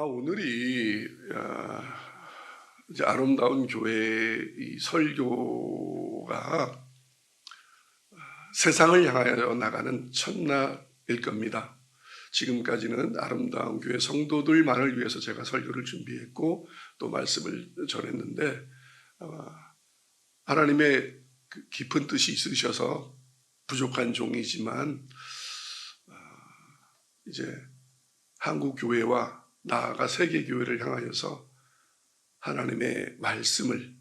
오늘이 이제 아름다운 교회의 이 설교가 세상을 향하여 나가는 첫날일 겁니다. 지금까지는 아름다운 교회 성도들만을 위해서 제가 설교를 준비했고 또 말씀을 전했는데 하나님의 깊은 뜻이 있으셔서 부족한 종이지만 이제 한국 교회와 나아가 세계 교회를 향하여서 하나님의 말씀을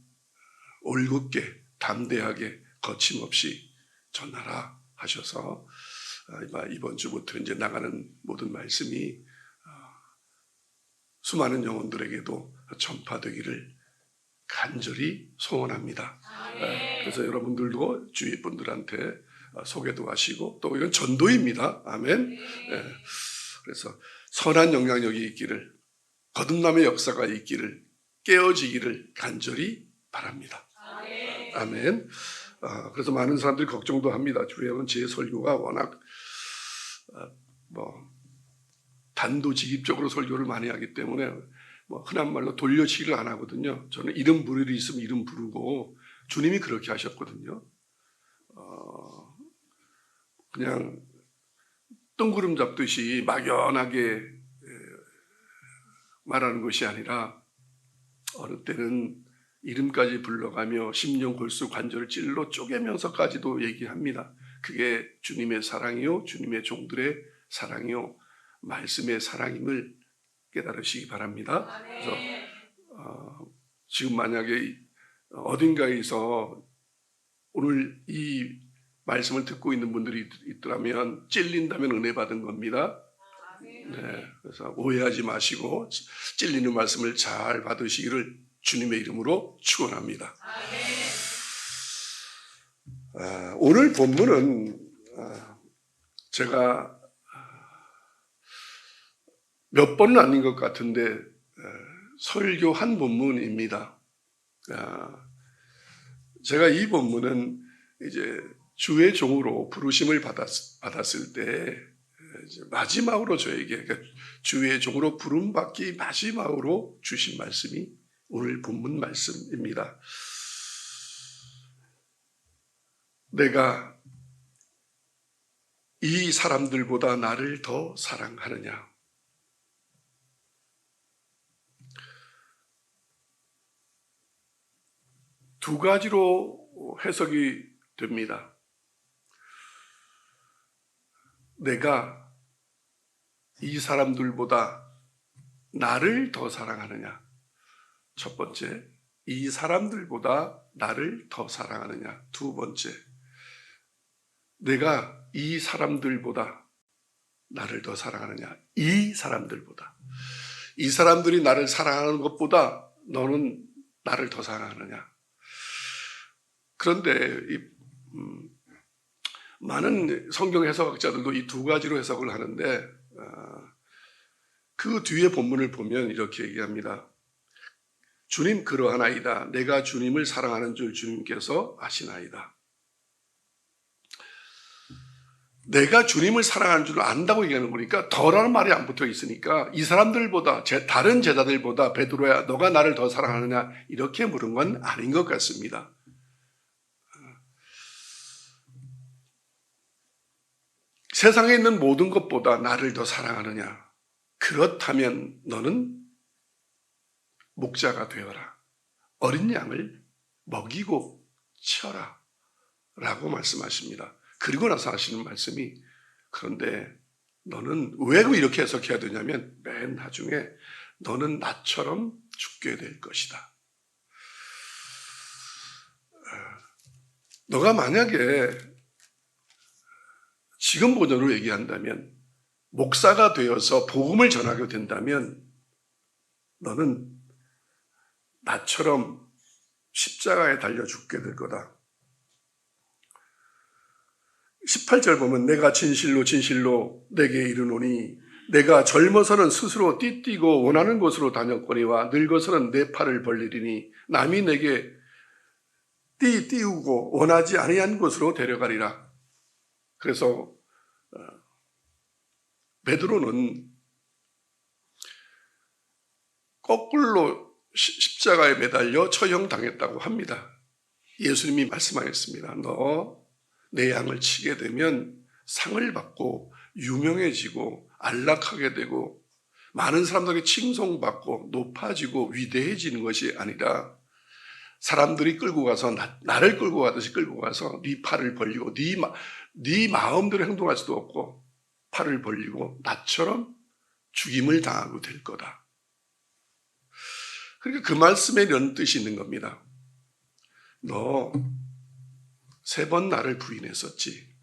올곧게 담대하게 거침없이 전하라 하셔서 이번 주부터 이제 나가는 모든 말씀이 수많은 영혼들에게도 전파되기를 간절히 소원합니다. 그래서 여러분들도 주위 분들한테 소개도 하시고 또 이건 전도입니다. 아멘. 그래서 선한 영향력이 있기를, 거듭남의 역사가 있기를, 깨어지기를 간절히 바랍니다. 아멘. 그래서 많은 사람들이 걱정도 합니다. 주님은 제 설교가 워낙 단도직입적으로 설교를 많이 하기 때문에 흔한 말로 돌려치기를 안 하거든요. 저는 이름 부를 일 있으면 이름 부르고 주님이 그렇게 하셨거든요. 그냥 뜬구름 잡듯이 막연하게 말하는 것이 아니라 어느 때는 이름까지 불러가며 심령 골수 관절을 찔러 쪼개면서까지도 얘기합니다. 그게 주님의 사랑이요, 주님의 종들의 사랑이요, 말씀의 사랑임을 깨달으시기 바랍니다. 그래서 지금 만약에 어딘가에서 오늘 이 말씀을 듣고 있는 분들이 있더라면 찔린다면 은혜 받은 겁니다. 네, 그래서 오해하지 마시고 찔리는 말씀을 잘 받으시기를 주님의 이름으로 축원합니다. 오늘 본문은 제가 몇 번은 아닌 것 같은데 설교한 본문입니다. 제가 이 본문은 이제 주의 종으로 부르심을 받았을 때 마지막으로 저에게, 그러니까 주의 종으로 부름받기 마지막으로 주신 말씀이 오늘 본문 말씀입니다. 내가 이 사람들보다 나를 더 사랑하느냐? 두 가지로 해석이 됩니다. 내가 이 사람들보다 나를 더 사랑하느냐? 첫 번째, 이 사람들보다 나를 더 사랑하느냐? 두 번째, 내가 이 사람들보다 나를 더 사랑하느냐? 이 사람들보다. 이 사람들이 나를 사랑하는 것보다 너는 나를 더 사랑하느냐? 그런데 많은 성경 해석학자들도 이 두 가지로 해석을 하는데 그 뒤에 본문을 보면 이렇게 얘기합니다. 주님 그러하나이다. 내가 주님을 사랑하는 줄 주님께서 아시나이다. 내가 주님을 사랑하는 줄 안다고 얘기하는 거니까 더라는 말이 안 붙어 있으니까 이 사람들보다, 다른 제자들보다 베드로야 너가 나를 더 사랑하느냐 이렇게 물은 건 아닌 것 같습니다. 세상에 있는 모든 것보다 나를 더 사랑하느냐? 그렇다면 너는 목자가 되어라. 어린 양을 먹이고 치어라. 라고 말씀하십니다. 그리고 나서 하시는 말씀이, 그런데 너는 왜 이렇게 해석해야 되냐면 맨 나중에 너는 나처럼 죽게 될 것이다. 너가 만약에 지금 버전으로 얘기한다면 목사가 되어서 복음을 전하게 된다면 너는 나처럼 십자가에 달려 죽게 될 거다. 18절 보면 내가 진실로 진실로 내게 이르노니 내가 젊어서는 스스로 띠뛰고 원하는 곳으로 다녔거니와 늙어서는 내 팔을 벌리리니 남이 내게 띄우고 원하지 아니한 곳으로 데려가리라. 그래서 베드로는 거꾸로 십자가에 매달려 처형당했다고 합니다. 예수님이 말씀하셨습니다. 너 내 양을 치게 되면 상을 받고 유명해지고 안락하게 되고 많은 사람들에게 칭송받고 높아지고 위대해지는 것이 아니라 사람들이 끌고 가서 나를 끌고 가듯이 끌고 가서 네 팔을 벌리고 네 마음대로 행동할 수도 없고 팔을 벌리고 나처럼 죽임을 당하고 될 거다. 그러니까 그 말씀에 이런 뜻이 있는 겁니다. 너 3번 나를 부인했었지.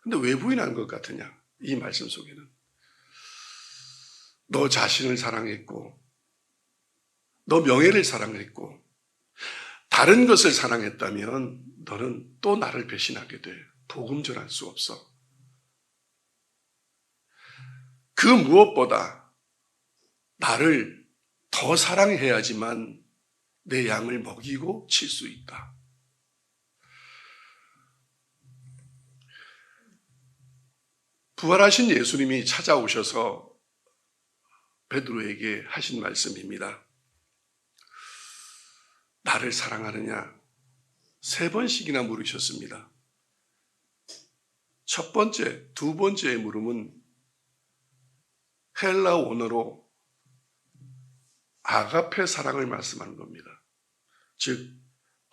근데 왜 부인한 것 같으냐? 이 말씀 속에는 너 자신을 사랑했고 너 명예를 사랑했고 다른 것을 사랑했다면 너는 또 나를 배신하게 돼. 복음 전할 수 없어. 그 무엇보다 나를 더 사랑해야지만 내 양을 먹이고 칠 수 있다. 부활하신 예수님이 찾아오셔서 베드로에게 하신 말씀입니다. 나를 사랑하느냐? 3번씩이나 물으셨습니다. 첫 번째, 두 번째의 물음은 헬라 원어로 아가페 사랑을 말씀하는 겁니다. 즉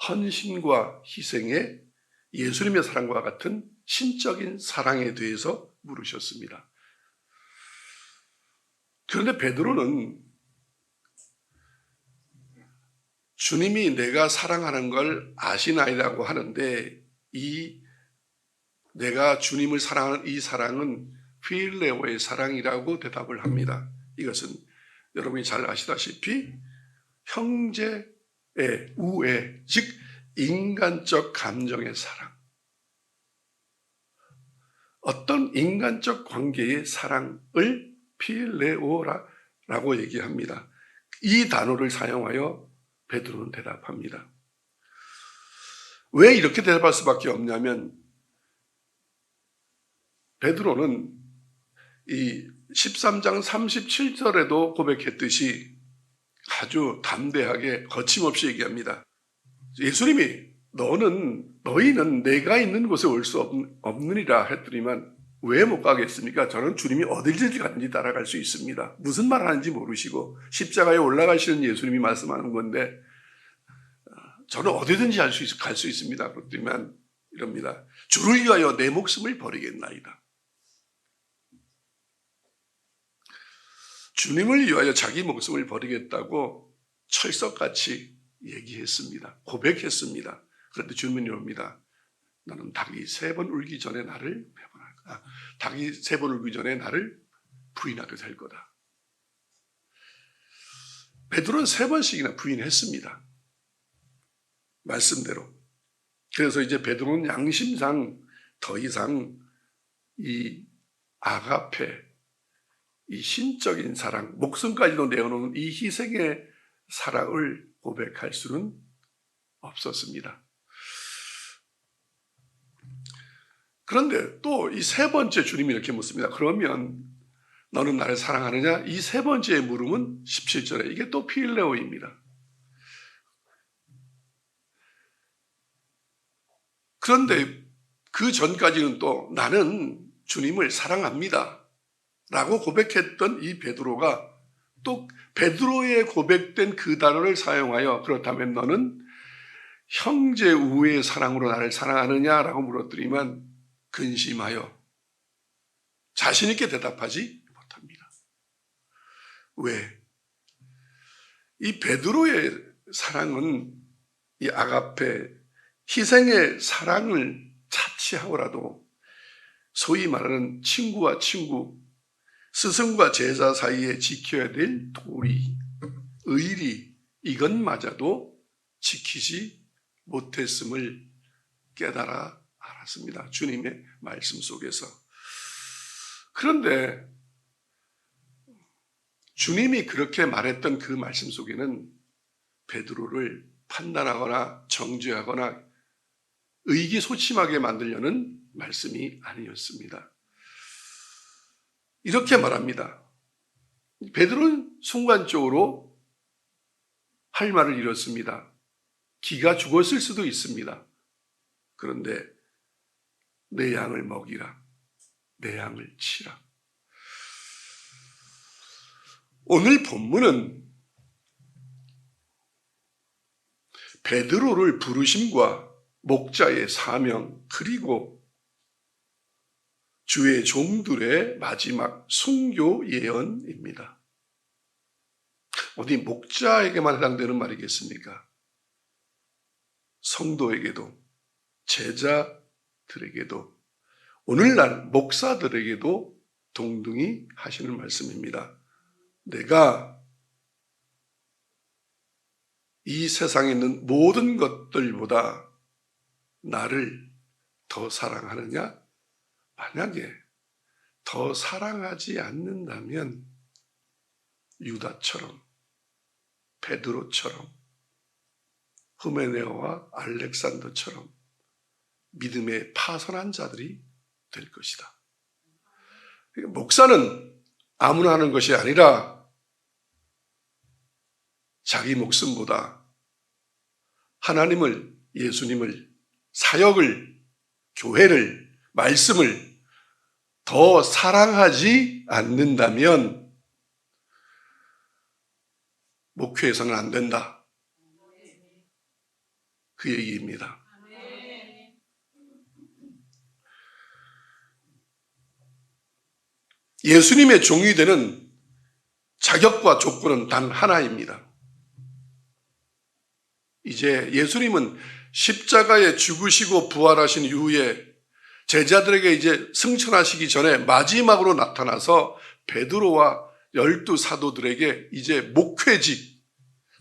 헌신과 희생의 예수님의 사랑과 같은 신적인 사랑에 대해서 물으셨습니다. 그런데 베드로는 주님이 내가 사랑하는 걸 아시나이라고 하는데 내가 주님을 사랑하는 이 사랑은 필레오의 사랑이라고 대답을 합니다. 이것은 여러분이 잘 아시다시피 형제의 우애, 즉 인간적 감정의 사랑, 어떤 인간적 관계의 사랑을 필레오라고 얘기합니다. 이 단어를 사용하여 베드로는 대답합니다. 왜 이렇게 대답할 수밖에 없냐면 베드로는 이 13장 37절에도 고백했듯이 아주 담대하게 거침없이 얘기합니다. 예수님이 너희는 내가 있는 곳에 올 수 없느니라 했더니만 왜 못 가겠습니까? 저는 주님이 어디든지 가든지 따라갈 수 있습니다. 무슨 말 하는지 모르시고 십자가에 올라가시는 예수님이 말씀하는 건데 저는 어디든지 갈 수 있습니다. 그렇지만 이럽니다. 주를 위하여 내 목숨을 버리겠나이다. 주님을 위하여 자기 목숨을 버리겠다고 철석같이 얘기했습니다. 고백했습니다. 그런데 주님은 이럽니다. 너는 닭이 3번 울기 전에 나를 배반할 거다. 닭이 3번 울기 전에 나를 부인하게 될 거다. 베드로는 3번씩이나 부인했습니다. 말씀대로. 그래서 이제 베드로는 양심상 더 이상 이 아가페, 이 신적인 사랑, 목숨까지도 내어놓는 이 희생의 사랑을 고백할 수는 없었습니다. 그런데 또 이 3번째 주님이 이렇게 묻습니다. 그러면 너는 나를 사랑하느냐? 이 3번째의 물음은 17절에 이게 또 필레오입니다. 그런데 그 전까지는 또 나는 주님을 사랑합니다 라고 고백했던 이 베드로가 또 베드로의 고백된 그 단어를 사용하여 그렇다면 너는 형제 우애의 사랑으로 나를 사랑하느냐라고 물었더니만 근심하여 자신 있게 대답하지 못합니다. 왜? 이 베드로의 사랑은 이 아가페 희생의 사랑을 차치하고라도 소위 말하는 친구와 친구, 스승과 제자 사이에 지켜야 될 도리, 의리 이것마저도 지키지 못했음을 깨달아 알았습니다. 주님의 말씀 속에서. 그런데 주님이 그렇게 말했던 그 말씀 속에는 베드로를 판단하거나 정죄하거나 의기소침하게 만들려는 말씀이 아니었습니다. 이렇게 말합니다. 베드로는 순간적으로 할 말을 잃었습니다. 기가 죽었을 수도 있습니다. 그런데 내 양을 먹이라, 내 양을 치라. 오늘 본문은 베드로를 부르심과 목자의 사명, 그리고 주의 종들의 마지막 순교 예언입니다. 어디 목자에게만 해당되는 말이겠습니까? 성도에게도, 제자들에게도, 오늘날 목사들에게도 동등히 하시는 말씀입니다. 내가 이 세상에 있는 모든 것들보다 나를 더 사랑하느냐? 만약에 더 사랑하지 않는다면 유다처럼, 베드로처럼, 흐메네오와 알렉산더처럼 믿음에 파선한 자들이 될 것이다. 목사는 아무나 하는 것이 아니라 자기 목숨보다 하나님을, 예수님을, 사역을, 교회를, 말씀을 더 사랑하지 않는다면 목회에서는 안 된다. 그 얘기입니다. 예수님의 종이 되는 자격과 조건은 단 하나입니다. 이제 예수님은 십자가에 죽으시고 부활하신 이후에 제자들에게 이제 승천하시기 전에 마지막으로 나타나서 베드로와 12 사도들에게 이제 목회직,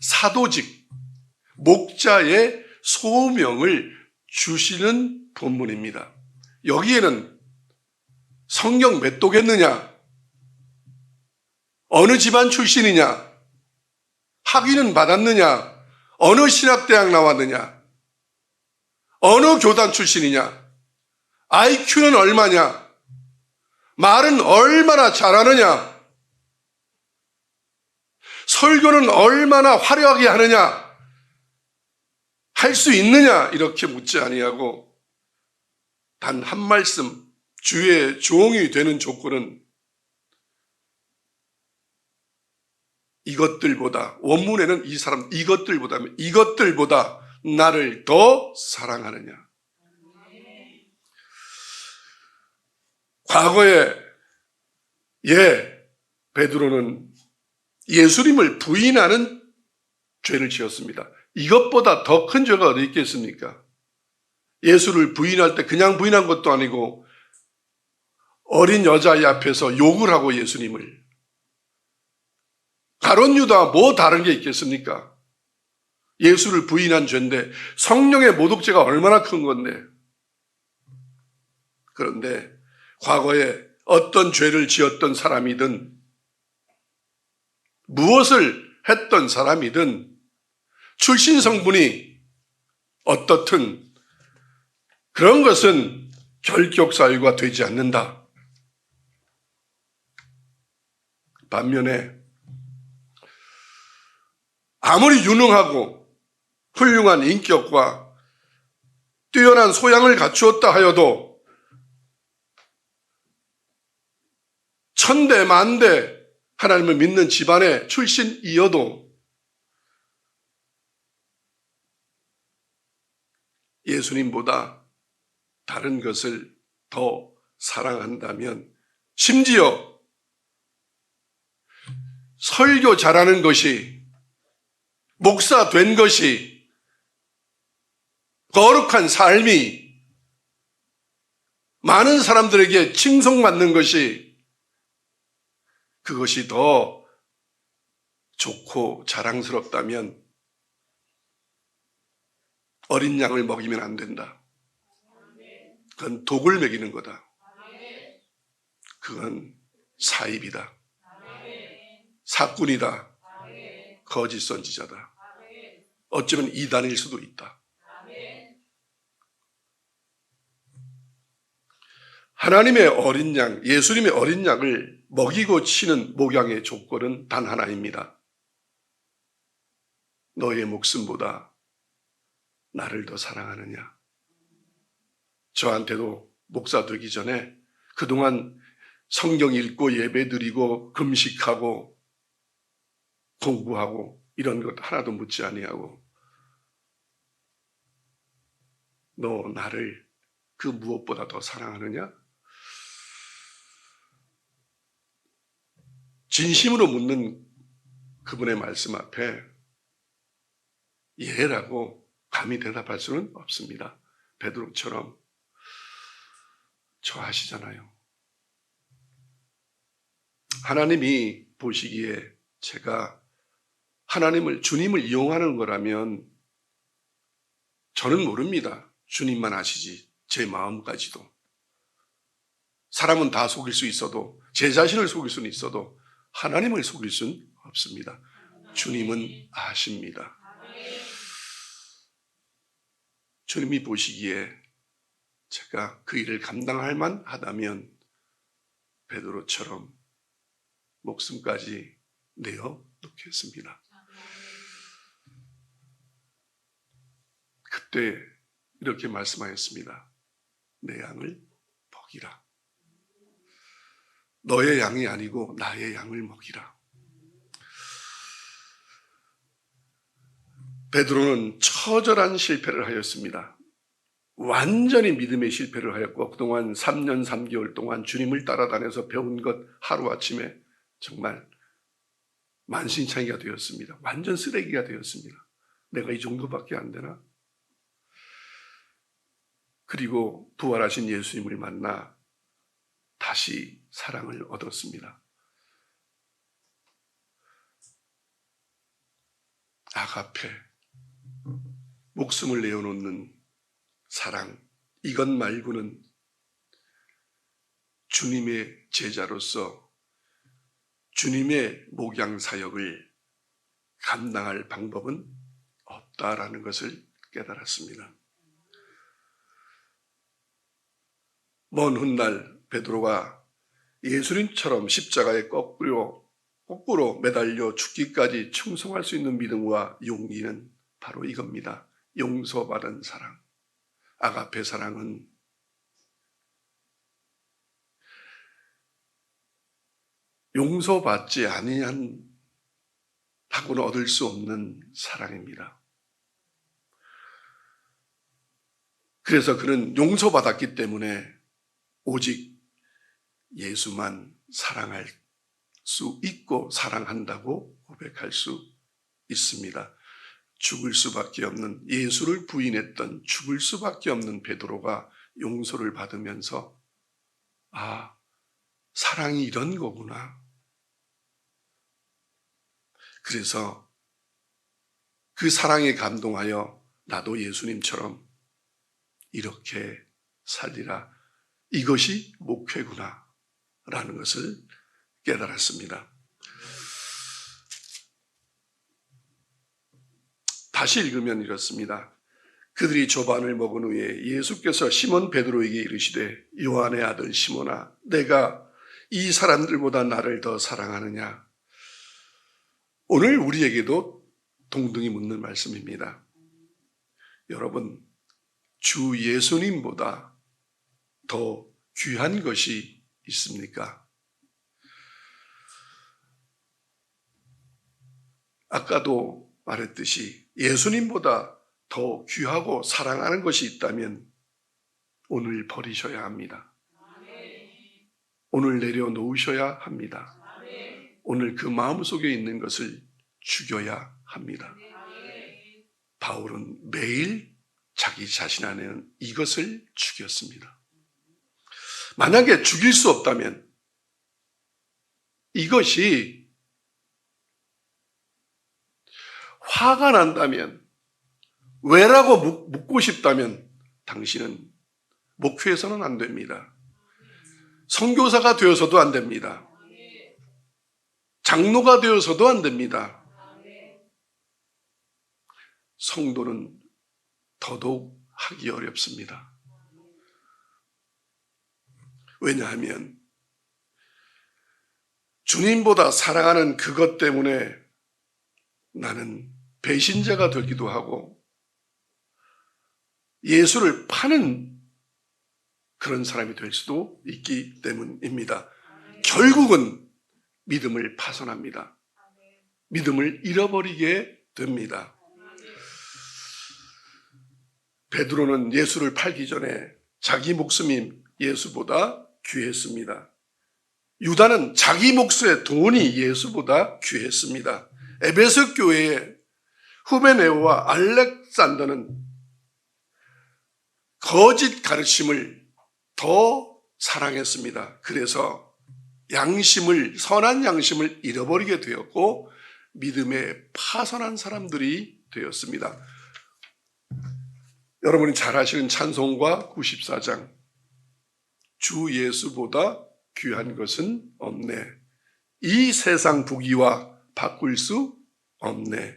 사도직, 목자의 소명을 주시는 본문입니다. 여기에는 성경 몇 도겠느냐, 어느 집안 출신이냐, 학위는 받았느냐, 어느 신학대학 나왔느냐, 어느 교단 출신이냐, IQ는 얼마냐, 말은 얼마나 잘하느냐, 설교는 얼마나 화려하게 하느냐, 할 수 있느냐, 이렇게 묻지 아니하고 단 한 말씀, 주의 종이 되는 조건은 이것들보다, 원문에는 이 사람 이것들보다 나를 더 사랑하느냐. 과거에 베드로는 예수님을 부인하는 죄를 지었습니다. 이것보다 더 큰 죄가 어디 있겠습니까? 예수를 부인할 때 그냥 부인한 것도 아니고 어린 여자아이 앞에서 욕을 하고 예수님을, 가룟 유다와 뭐 다른 게 있겠습니까? 예수를 부인한 죄인데 성령의 모독죄가 얼마나 큰 건데. 그런데 과거에 어떤 죄를 지었던 사람이든 무엇을 했던 사람이든 출신 성분이 어떻든 그런 것은 결격 사유가 되지 않는다. 반면에 아무리 유능하고 훌륭한 인격과 뛰어난 소양을 갖추었다 하여도 천대 만대 하나님을 믿는 집안의 출신이어도 예수님보다 다른 것을 더 사랑한다면, 심지어 설교 잘하는 것이, 목사 된 것이, 거룩한 삶이, 많은 사람들에게 칭송받는 것이, 그것이 더 좋고 자랑스럽다면 어린 양을 먹이면 안 된다. 그건 독을 먹이는 거다. 그건 사입이다. 사꾼이다. 거짓 선지자다. 어쩌면 이단일 수도 있다. 하나님의 어린 양, 예수님의 어린 양을 먹이고 치는 목양의 조건은 단 하나입니다. 너의 목숨보다 나를 더 사랑하느냐. 저한테도 목사 되기 전에 그동안 성경 읽고 예배 드리고 금식하고 공부하고 이런 것 하나도 묻지 아니하고 너 나를 그 무엇보다 더 사랑하느냐? 진심으로 묻는 그분의 말씀 앞에 예라고 감히 대답할 수는 없습니다. 베드로처럼 좋아하시잖아요. 하나님이 보시기에 제가 주님을 이용하는 거라면 저는 모릅니다. 주님만 아시지 제 마음까지도. 사람은 다 속일 수 있어도 제 자신을 속일 수는 있어도 하나님을 속일 수는 없습니다. 주님은 아십니다. 주님이 보시기에 제가 그 일을 감당할 만하다면 베드로처럼 목숨까지 내어 놓겠습니다. 그때 이렇게 말씀하였습니다. 내 양을 먹이라. 너의 양이 아니고 나의 양을 먹이라. 베드로는 처절한 실패를 하였습니다. 완전히 믿음의 실패를 하였고 그동안 3년 3개월 동안 주님을 따라다녀서 배운 것 하루아침에 정말 만신창이가 되었습니다. 완전 쓰레기가 되었습니다. 내가 이 정도밖에 안 되나? 그리고 부활하신 예수님을 만나 다시 사랑을 얻었습니다. 아가페, 목숨을 내어놓는 사랑, 이것 말고는 주님의 제자로서 주님의 목양 사역을 감당할 방법은 없다라는 것을 깨달았습니다. 먼 훗날 베드로가 예수님처럼 십자가에 거꾸로 매달려 죽기까지 충성할 수 있는 믿음과 용기는 바로 이겁니다. 용서받은 사랑. 아가페 사랑은 용서받지 아니하고는 얻을 수 없는 사랑입니다. 그래서 그는 용서받았기 때문에 오직 예수만 사랑할 수 있고 사랑한다고 고백할 수 있습니다. 죽을 수밖에 없는, 예수를 부인했던 죽을 수밖에 없는 베드로가 용서를 받으면서 아, 사랑이 이런 거구나. 그래서 그 사랑에 감동하여 나도 예수님처럼 이렇게 살리라. 이것이 목회구나 라는 것을 깨달았습니다. 다시 읽으면 이렇습니다. 그들이 조반을 먹은 후에 예수께서 시몬 베드로에게 이르시되 요한의 아들 시몬아 내가 이 사람들보다 나를 더 사랑하느냐. 오늘 우리에게도 동등히 묻는 말씀입니다. 여러분, 주 예수님보다 더 귀한 것이 있습니까? 아까도 말했듯이 예수님보다 더 귀하고 사랑하는 것이 있다면 오늘 버리셔야 합니다. 오늘 내려놓으셔야 합니다. 오늘 그 마음속에 있는 것을 죽여야 합니다. 바울은 매일 자기 자신 안에는 이것을 죽였습니다. 만약에 죽일 수 없다면 이것이 화가 난다면 왜라고 묻고 싶다면 당신은 목회에서는 안 됩니다. 선교사가 되어서도 안 됩니다. 장로가 되어서도 안 됩니다. 성도는 더더욱 하기 어렵습니다. 왜냐하면 주님보다 사랑하는 그것 때문에 나는 배신자가 되기도 하고 예수를 파는 그런 사람이 될 수도 있기 때문입니다. 결국은 믿음을 파손합니다. 믿음을 잃어버리게 됩니다. 베드로는 예수를 팔기 전에 자기 목숨이 예수보다 귀했습니다. 유다는 자기 몫의 돈이 예수보다 귀했습니다. 에베소 교회의 후메네오와 알렉산더는 거짓 가르침을 더 사랑했습니다. 그래서 선한 양심을 잃어버리게 되었고 믿음에 파선한 사람들이 되었습니다. 여러분이 잘 아시는 찬송가 94장, 주 예수보다 귀한 것은 없네. 이 세상 부귀와 바꿀 수 없네.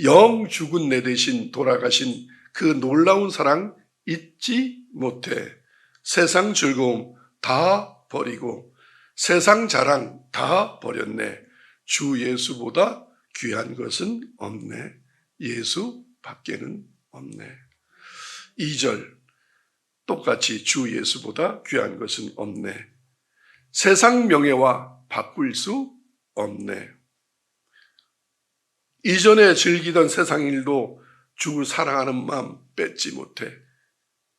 영 죽은 내 대신 돌아가신 그 놀라운 사랑 잊지 못해. 세상 즐거움 다 버리고 세상 자랑 다 버렸네. 주 예수보다 귀한 것은 없네. 예수 밖에는 없네. 2절 똑같이 주 예수보다 귀한 것은 없네. 세상 명예와 바꿀 수 없네. 이전에 즐기던 세상 일도 주 사랑하는 마음 뺏지 못해.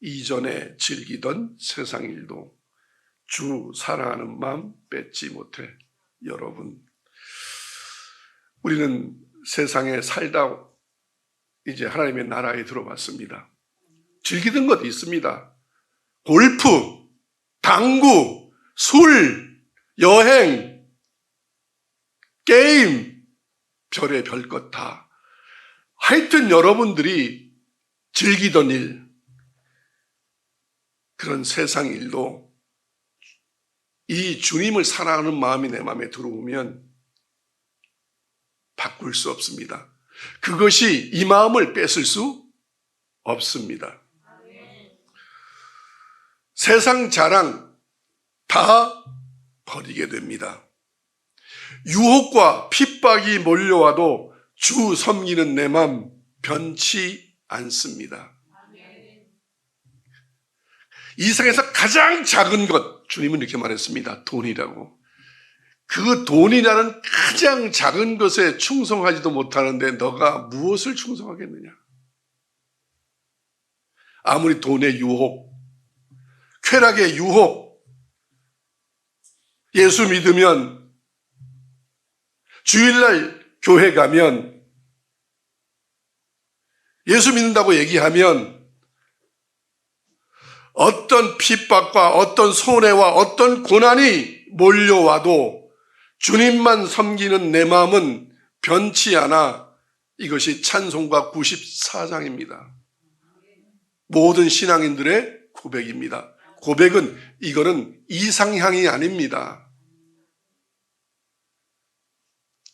이전에 즐기던 세상 일도 주 사랑하는 마음 뺏지 못해. 여러분, 우리는 세상에 살다 이제 하나님의 나라에 들어왔습니다. 즐기던 것 있습니다. 골프, 당구, 술, 여행, 게임, 별의 별것 다. 하여튼 여러분들이 즐기던 일, 그런 세상 일도 이 주님을 사랑하는 마음이 내 마음에 들어오면 바꿀 수 없습니다. 그것이 이 마음을 뺏을 수 없습니다. 세상 자랑 다 버리게 됩니다. 유혹과 핍박이 몰려와도 주 섬기는 내 마음 변치 않습니다. 이 세상에서 가장 작은 것, 주님은 이렇게 말했습니다. 돈이라고. 그 돈이라는 가장 작은 것에 충성하지도 못하는데 너가 무엇을 충성하겠느냐? 아무리 돈의 유혹, 쾌락의 유혹, 예수 믿으면, 주일날 교회 가면, 예수 믿는다고 얘기하면 어떤 핍박과 어떤 손해와 어떤 고난이 몰려와도 주님만 섬기는 내 마음은 변치 않아. 이것이 찬송가 94장입니다. 모든 신앙인들의 고백입니다. 고백은 이거는 이상향이 아닙니다.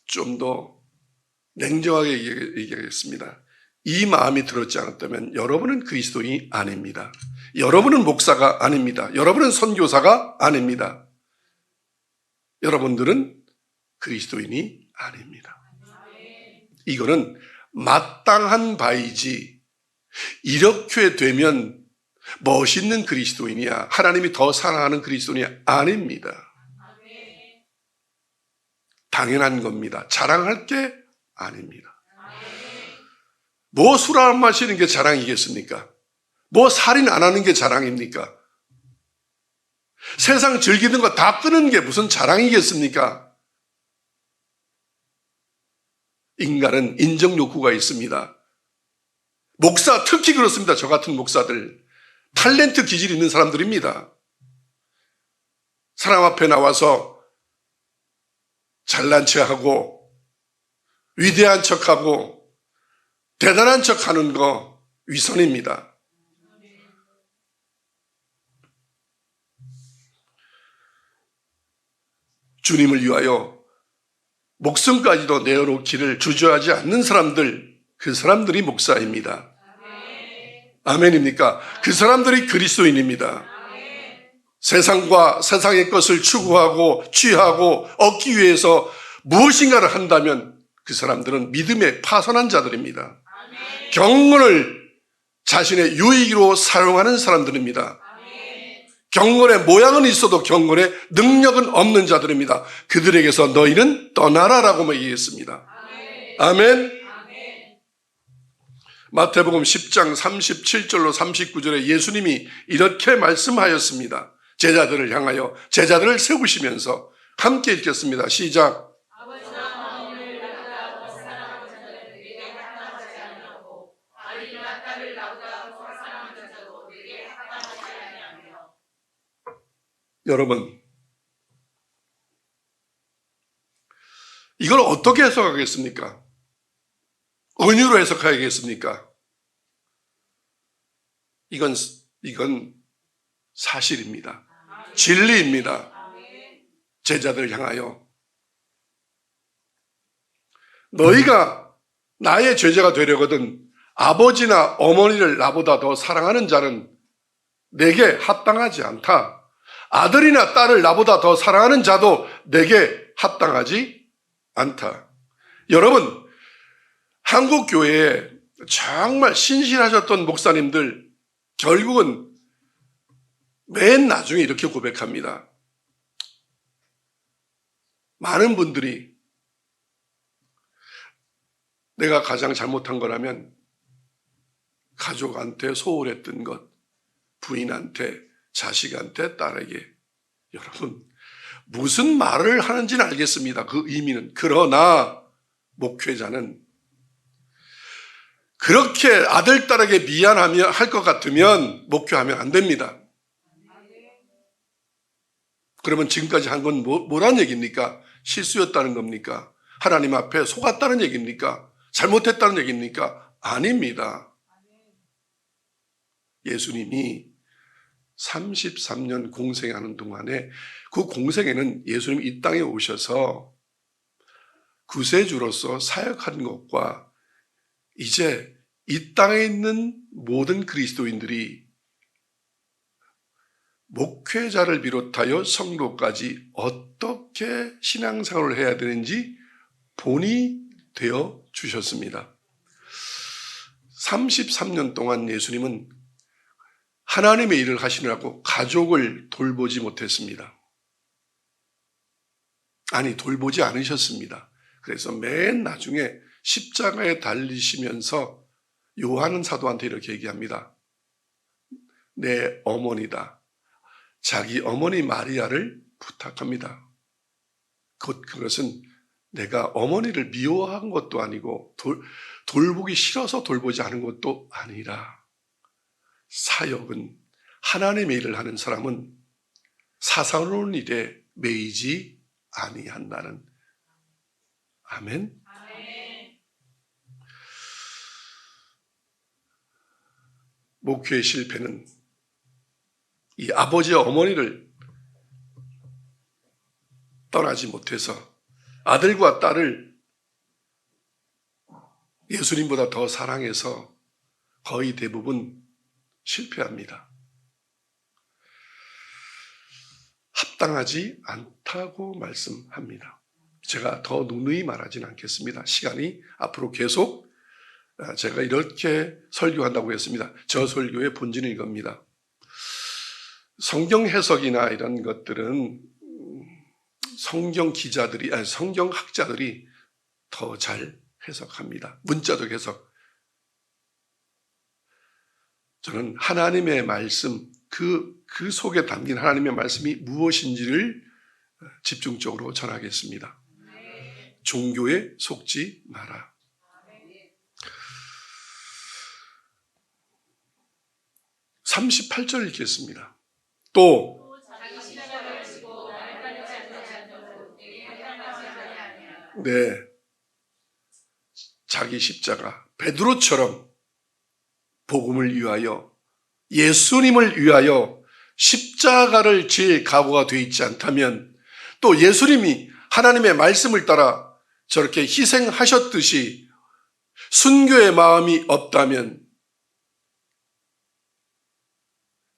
좀 더 냉정하게 얘기하겠습니다. 이 마음이 들었지 않았다면 여러분은 그리스도인이 아닙니다. 여러분은 목사가 아닙니다. 여러분은 선교사가 아닙니다. 여러분들은 그리스도인이 아닙니다. 이거는 마땅한 바이지 이렇게 되면 멋있는 그리스도인이야, 하나님이 더 사랑하는 그리스도인이 아닙니다. 당연한 겁니다. 자랑할 게 아닙니다. 뭐 술 안 마시는 게 자랑이겠습니까? 뭐 살인 안 하는 게 자랑입니까? 세상 즐기는 거 다 끄는 게 무슨 자랑이겠습니까? 인간은 인정 욕구가 있습니다. 목사 특히 그렇습니다. 저 같은 목사들 탤런트 기질이 있는 사람들입니다. 사람 앞에 나와서 잘난 척하고 위대한 척하고 대단한 척하는 거 위선입니다. 주님을 위하여 목숨까지도 내어놓기를 주저하지 않는 사람들, 그 사람들이 목사입니다. 아멘입니까? 그 사람들이 그리스도인입니다. 세상과 세상의 것을 추구하고 취하고 얻기 위해서 무엇인가를 한다면 그 사람들은 믿음에 파선한 자들입니다. 경건을 자신의 유익으로 사용하는 사람들입니다. 경건의 모양은 있어도 경건의 능력은 없는 자들입니다. 그들에게서 너희는 떠나라라고 얘기했습니다. 아멘. 마태복음 10장 37절로 39절에 예수님이 이렇게 말씀하였습니다. 제자들을 향하여 제자들을 세우시면서 함께 읽겠습니다. 시작. 여러분, 이걸 어떻게 해석하겠습니까? 은유로 해석하겠습니까? 이건 사실입니다. 진리입니다. 제자들을 향하여 너희가 나의 제자가 되려거든 아버지나 어머니를 나보다 더 사랑하는 자는 내게 합당하지 않다. 아들이나 딸을 나보다 더 사랑하는 자도 내게 합당하지 않다. 여러분, 한국 교회에 정말 신실하셨던 목사님들 결국은 맨 나중에 이렇게 고백합니다. 많은 분들이 내가 가장 잘못한 거라면 가족한테 소홀했던 것, 부인한테, 자식한테, 딸에게. 여러분, 무슨 말을 하는지는 알겠습니다. 그 의미는. 그러나 목회자는 그렇게 아들, 딸에게 미안하며 할 것 같으면 목회하면 안 됩니다. 그러면 지금까지 한 건 뭐란 얘기입니까? 실수였다는 겁니까? 하나님 앞에 속았다는 얘기입니까? 잘못했다는 얘기입니까? 아닙니다. 예수님이 33년 공생하는 동안에 그 공생에는 예수님이 이 땅에 오셔서 구세주로서 사역한 것과 이제 이 땅에 있는 모든 그리스도인들이 목회자를 비롯하여 성도까지 어떻게 신앙생활을 해야 되는지 본이 되어 주셨습니다. 33년 동안 예수님은 하나님의 일을 하시느라고 가족을 돌보지 못했습니다. 아니, 돌보지 않으셨습니다. 그래서 맨 나중에 십자가에 달리시면서 요한은 사도한테 이렇게 얘기합니다. 내 어머니다. 자기 어머니 마리아를 부탁합니다. 그것은 내가 어머니를 미워한 것도 아니고 돌보기 싫어서 돌보지 않은 것도 아니라 사역은 하나님의 일을 하는 사람은 사사로운 일에 매이지 아니한다는. 아멘. 목회의 실패는 이 아버지와 어머니를 떠나지 못해서 아들과 딸을 예수님보다 더 사랑해서 거의 대부분 실패합니다. 합당하지 않다고 말씀합니다. 제가 더 누누이 말하진 않겠습니다. 시간이 앞으로 계속 제가 이렇게 설교한다고 했습니다. 저 설교의 본질은 이겁니다. 성경 해석이나 이런 것들은 성경 기자들이, 아니 성경 학자들이 더 잘 해석합니다. 문자적 해석. 저는 하나님의 말씀, 그 속에 담긴 하나님의 말씀이 무엇인지를 집중적으로 전하겠습니다. 종교에 속지 마라. (38절) 읽겠습니다. 또 네, 자기 십자가 베드로처럼 복음을 위하여 예수님을 위하여 십자가를 질 각오가 되어 있지 않다면 또 예수님이 하나님의 말씀을 따라 저렇게 희생하셨듯이 순교의 마음이 없다면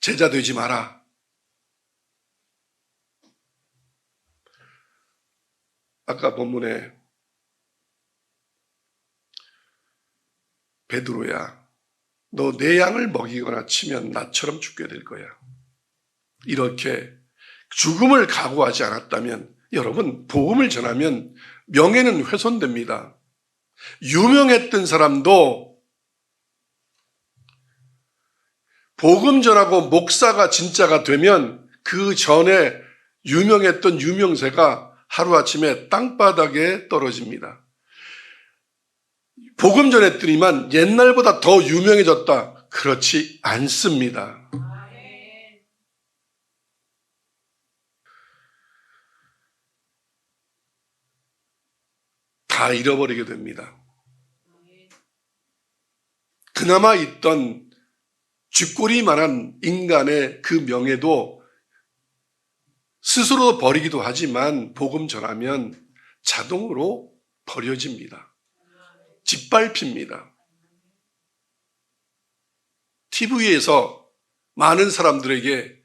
제자 되지 마라. 아까 본문에 베드로야, 너 내 양을 먹이거나 치면 나처럼 죽게 될 거야. 이렇게 죽음을 각오하지 않았다면, 여러분, 복음을 전하면 명예는 훼손됩니다. 유명했던 사람도 복음 전하고 목사가 진짜가 되면 그 전에 유명했던 유명세가 하루아침에 땅바닥에 떨어집니다. 복음 전했더니만 옛날보다 더 유명해졌다. 그렇지 않습니다. 다 잃어버리게 됩니다. 그나마 있던 쥐꼬리만한 인간의 그 명예도 스스로 버리기도 하지만 복음 전하면 자동으로 버려집니다. 짓밟힙니다. TV에서 많은 사람들에게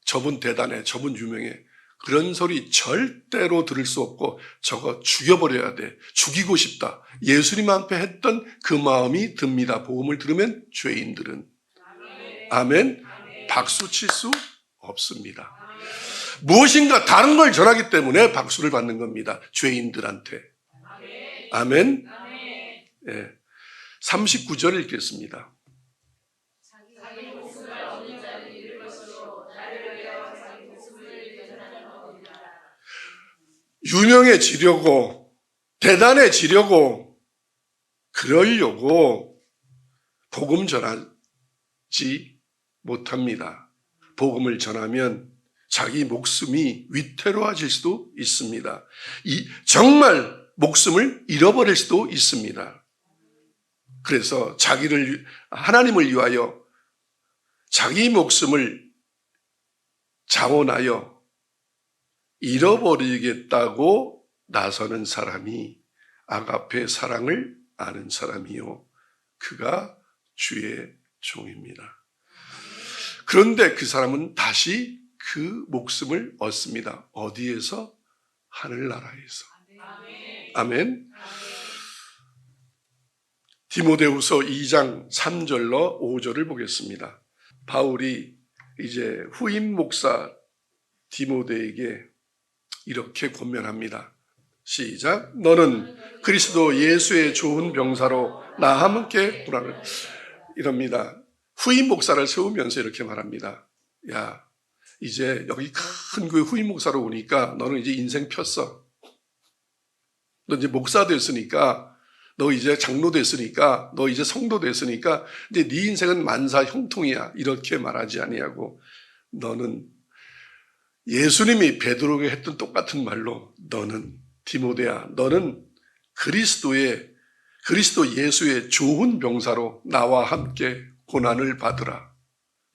저분 대단해, 저분 유명해, 그런 소리 절대로 들을 수 없고 저거 죽여버려야 돼, 죽이고 싶다, 예수님 앞에 했던 그 마음이 듭니다. 복음을 들으면 죄인들은. 아멘. 박수 칠 수 없습니다. 무엇인가 다른 걸 전하기 때문에 박수를 받는 겁니다. 죄인들한테. 아멘. 예. 39절 읽겠습니다. 유명해지려고, 대단해지려고, 그러려고 복음 전하지 못합니다. 복음을 전하면 자기 목숨이 위태로워질 수도 있습니다. 정말 목숨을 잃어버릴 수도 있습니다. 그래서 하나님을 위하여 자기 목숨을 자원하여 잃어버리겠다고 나서는 사람이 아가페 사랑을 아는 사람이요, 그가 주의 종입니다. 그런데 그 사람은 다시 그 목숨을 얻습니다. 어디에서? 하늘나라에서. 아멘. 디모데후서 2장 3절로 5절을 보겠습니다. 바울이 이제 후임 목사 디모데에게 이렇게 권면합니다. 시작. 너는 그리스도 예수의 좋은 병사로 나와 함께 고난을, 이럽니다. 후임 목사를 세우면서 이렇게 말합니다. 야, 이제 여기 큰 교회 후임 목사로 오니까 너는 이제 인생 폈어. 너 이제 목사 됐으니까, 너 이제 장로 됐으니까, 너 이제 성도 됐으니까 이제 네 인생은 만사 형통이야. 이렇게 말하지 아니하고, 너는 예수님이 베드로에게 했던 똑같은 말로, 너는 디모데야, 너는 그리스도 예수의 좋은 병사로 나와 함께 고난을 받으라.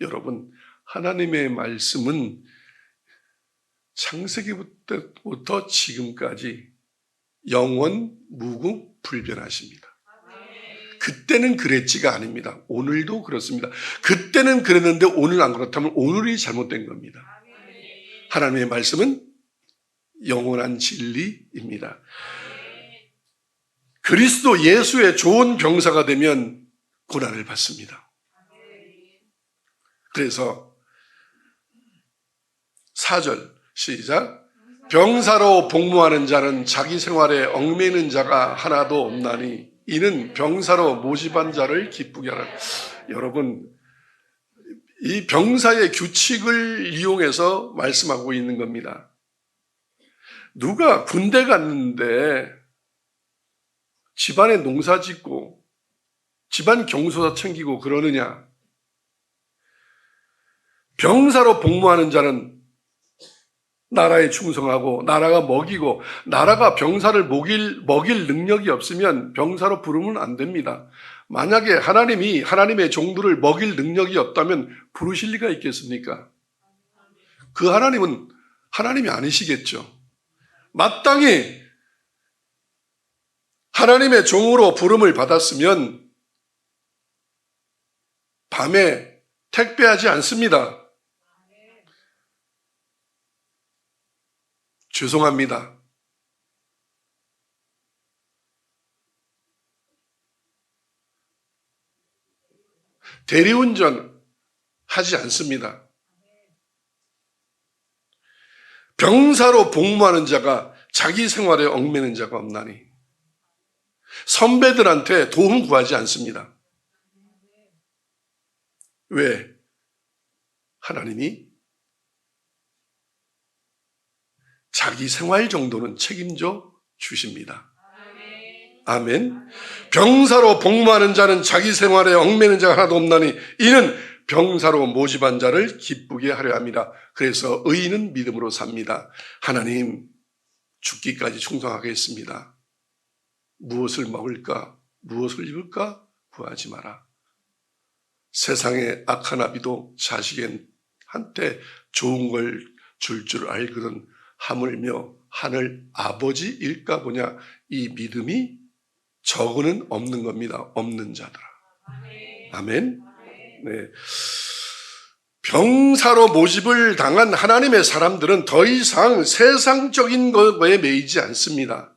여러분, 하나님의 말씀은 창세기부터 지금까지 영원 무궁불변하십니다. 그때는 그랬지가 아닙니다. 오늘도 그렇습니다. 그때는 그랬는데 오늘 안 그렇다면 오늘이 잘못된 겁니다. 하나님의 말씀은 영원한 진리입니다. 그리스도 예수의 좋은 병사가 되면 고난을 받습니다. 그래서 4절 시작. 병사로 복무하는 자는 자기 생활에 얽매이는 자가 하나도 없나니 이는 병사로 모집한 자를 기쁘게 하라. 여러분, 이 병사의 규칙을 이용해서 말씀하고 있는 겁니다. 누가 군대 갔는데 집안에 농사 짓고 집안 경소사 챙기고 그러느냐? 병사로 복무하는 자는 나라에 충성하고 나라가 먹이고, 나라가 병사를 먹일 능력이 없으면 병사로 부르면 안 됩니다. 만약에 하나님이 하나님의 종들을 먹일 능력이 없다면 부르실 리가 있겠습니까? 그 하나님은 하나님이 아니시겠죠. 마땅히 하나님의 종으로 부름을 받았으면 밤에 택배하지 않습니다. 죄송합니다. 대리운전 하지 않습니다. 병사로 복무하는 자가 자기 생활에 얽매는 자가 없나니. 선배들한테 도움 구하지 않습니다. 왜? 하나님이 자기 생활 정도는 책임져 주십니다. 아멘. 병사로 복무하는 자는 자기 생활에 얽매는 자가 하나도 없나니 이는 병사로 모집한 자를 기쁘게 하려 합니다. 그래서 의인은 믿음으로 삽니다. 하나님, 죽기까지 충성하겠습니다. 무엇을 먹을까? 무엇을 입을까? 구하지 마라. 세상의 악한 아비도 자식한테 좋은 걸 줄 알거든 하물며 하늘 아버지일까 보냐. 이 믿음이 저거는 없는 겁니다. 없는 자들아. 아멘. 네. 병사로 모집을 당한 하나님의 사람들은 더 이상 세상적인 것에 매이지 않습니다.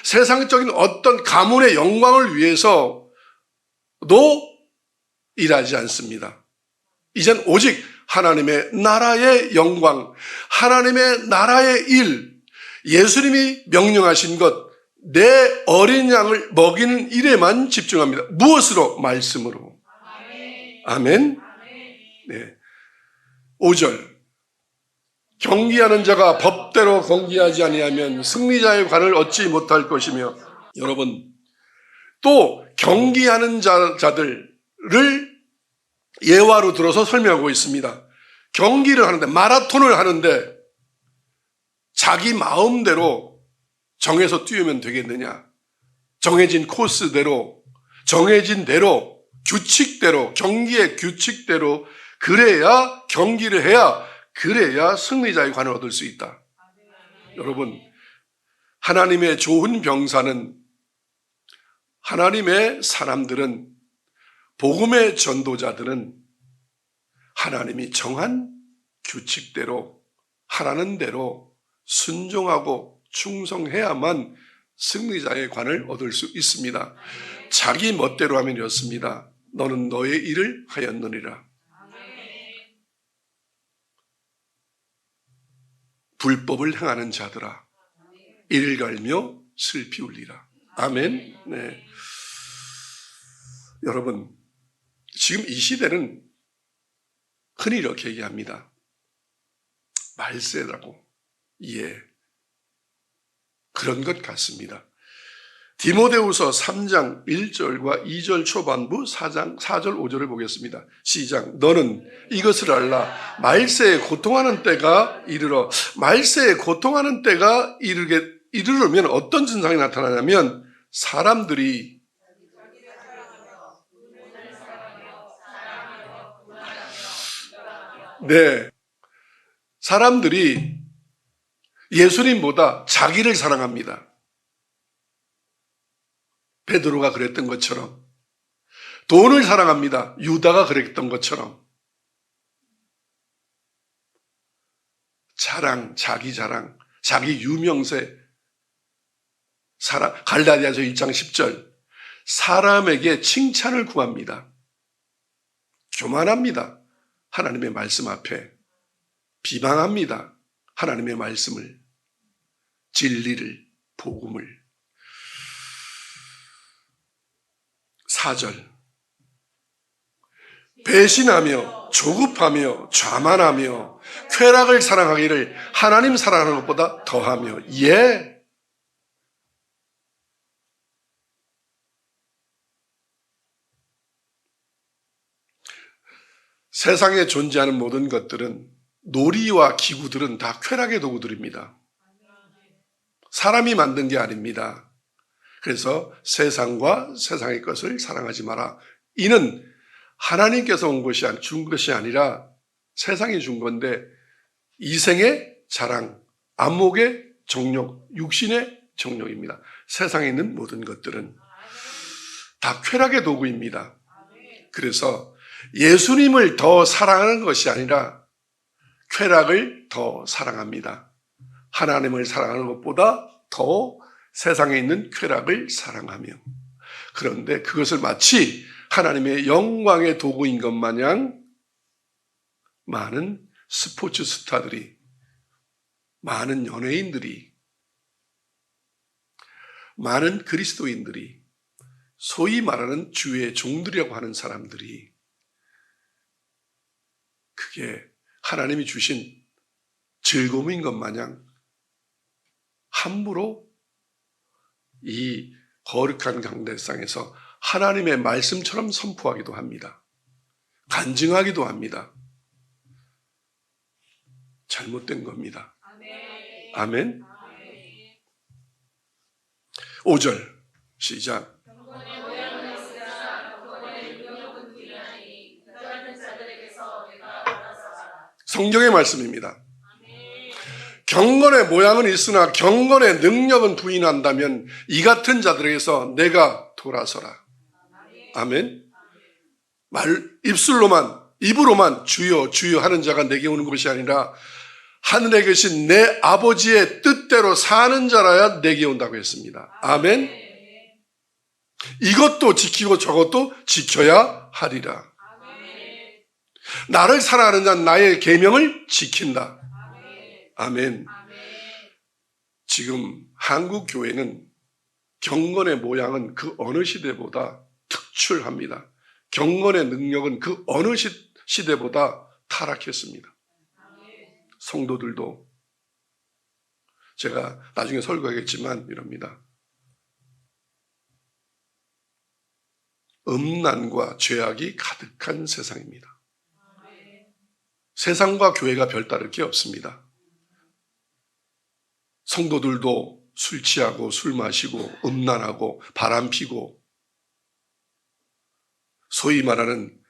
세상적인 어떤 가문의 영광을 위해서도 일하지 않습니다. 이젠 오직 하나님의 나라의 영광, 하나님의 나라의 일, 예수님이 명령하신 것, 내 어린 양을 먹이는 일에만 집중합니다. 무엇으로? 말씀으로. 아멘. 네. 5절. 경기하는 자가 법대로 경기하지 아니하면 승리자의 관을 얻지 못할 것이며. 여러분, 또 경기하는 자들을 예화로 들어서 설명하고 있습니다. 경기를 하는데, 마라톤을 하는데 자기 마음대로 정해서 뛰면 되겠느냐? 정해진 코스대로, 정해진 대로, 규칙대로, 경기의 규칙대로 그래야 경기를 해야 그래야 승리자의 관을 얻을 수 있다. 여러분, 하나님의 좋은 병사는, 하나님의 사람들은, 복음의 전도자들은 하나님이 정한 규칙대로 하라는 대로 순종하고 충성해야만 승리자의 관을 얻을 수 있습니다. 자기 멋대로 하면 이렇습니다. 너는 너의 일을 하였느니라. 불법을 행하는 자들아, 이를 갈며 슬피 울리라. 아멘. 네. 여러분, 지금 이 시대는 흔히 이렇게 얘기합니다. 말세라고. 예. 그런 것 같습니다. 디모데후서 3장 1절과 2절 초반부 4장 4절 5절을 보겠습니다. 시작. 너는 이것을 알라. 말세에 고통하는 때가 이르러. 말세에 고통하는 때가 이르르면 어떤 증상이 나타나냐면 사람들이 사람들이 예수님보다 자기를 사랑합니다. 베드로가 그랬던 것처럼, 돈을 사랑합니다. 유다가 그랬던 것처럼. 자기 자랑, 자기 유명세. 갈라디아서 1장 10절. 사람에게 칭찬을 구합니다. 교만합니다. 하나님의 말씀 앞에. 비방합니다. 하나님의 말씀을, 진리를, 복음을. 4절. 배신하며 조급하며 좌만하며 쾌락을 사랑하기를 하나님 사랑하는 것보다 더하며. 예. 세상에 존재하는 모든 것들은, 놀이와 기구들은 다 쾌락의 도구들입니다. 사람이 만든 게 아닙니다. 그래서 세상과 세상의 것을 사랑하지 마라. 이는 하나님께서 준 것이 아니라 세상이 준 건데, 이생의 자랑, 안목의 정욕, 육신의 정욕입니다. 세상에 있는 모든 것들은 다 쾌락의 도구입니다. 그래서 예수님을 더 사랑하는 것이 아니라 쾌락을 더 사랑합니다. 하나님을 사랑하는 것보다 더 세상에 있는 쾌락을 사랑하며. 그런데 그것을 마치 하나님의 영광의 도구인 것 마냥 많은 스포츠 스타들이, 많은 연예인들이, 많은 그리스도인들이, 소위 말하는 주의 종들이라고 하는 사람들이 그게 하나님이 주신 즐거움인 것 마냥 함부로 이 거룩한 강대상에서 하나님의 말씀처럼 선포하기도 합니다. 간증하기도 합니다. 잘못된 겁니다. 아멘. 5절 시작. 성경의 말씀입니다. 경건의 모양은 있으나 경건의 능력은 부인한다면 이 같은 자들에게서 내가 돌아서라. 아멘. 입으로만 주여 주여 하는 자가 내게 오는 것이 아니라 하늘에 계신 내 아버지의 뜻대로 사는 자라야 내게 온다고 했습니다. 아멘. 이것도 지키고 저것도 지켜야 하리라. 나를 사랑하는 자는 나의 계명을 지킨다. 아멘. 지금 한국 교회는 경건의 모양은 그 어느 시대보다 특출합니다. 경건의 능력은 그 어느 시대보다 타락했습니다. 성도들도 제가 나중에 설교하겠지만 이럽니다. 음란과 죄악이 가득한 세상입니다. 세상과 교회가 별다를 게 없습니다. 성도들도 술 취하고 술 마시고 음란하고 바람 피고 소위 말하는